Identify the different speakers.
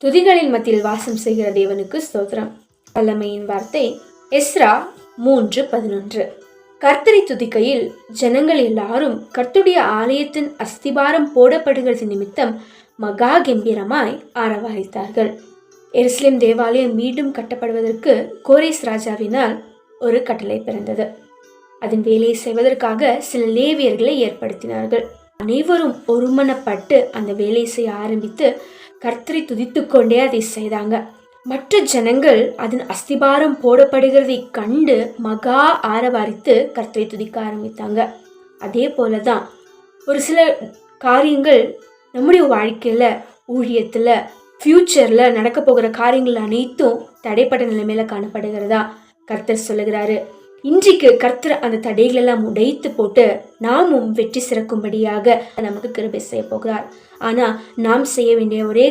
Speaker 1: துதிகளின் மத்தியில் வாசம் செய்கிற தேவனுக்கு ஸ்தோத்திரம். வல்லமையின் வார்த்தை எஸ்ரா 3:11. கர்த்தரை துதிக்கையில் ஜனங்கள் எல்லாரும் கர்த்தருடைய ஆலயத்தின் அஸ்திபாரம் போடப்படுகிறது நிமித்தம் மகா கம்பீரமாய் ஆரவாரித்தார்கள். எருசலேம் தேவாலயம் மீண்டும் கட்டப்படுவதற்கு கோரேஸ் ராஜாவினால் ஒரு கட்டளை பிறந்தது. அதன் வேலையை செய்வதற்காக சில லேவியர்களை ஏற்படுத்தினார்கள். அனைவரும் ஒருமனப்பட்டு அந்த வேலை செய்ய ஆரம்பித்து கர்த்தரை துதித்து கொண்டே அதை செய்தாங்க. மற்ற ஜனங்கள் அதன் அஸ்திபாரம் போடப்படுகிறதை கண்டு மகா ஆரவாரித்து கர்த்தரை துதிக்க ஆரம்பித்தாங்க. அதே போலதான் ஒரு சில காரியங்கள் நம்முடைய வாழ்க்கையில, ஊழியத்துல, ஃபியூச்சர்ல நடக்க போகிற காரியங்கள் அனைத்தும் தடைப்பட்ட நிலைமையில காணப்படுகிறதா? கர்த்தர் சொல்லுகிறாரு, இன்றைக்கு கர்த்தர் அந்த தடைகள் எல்லாம் உடைத்து போட்டு நாமும் வெற்றி சிறக்கும்படியாக நமக்கு கிருபை செய்ய போகிறார். ஆனா நாம் செய்ய வேண்டிய ஒரே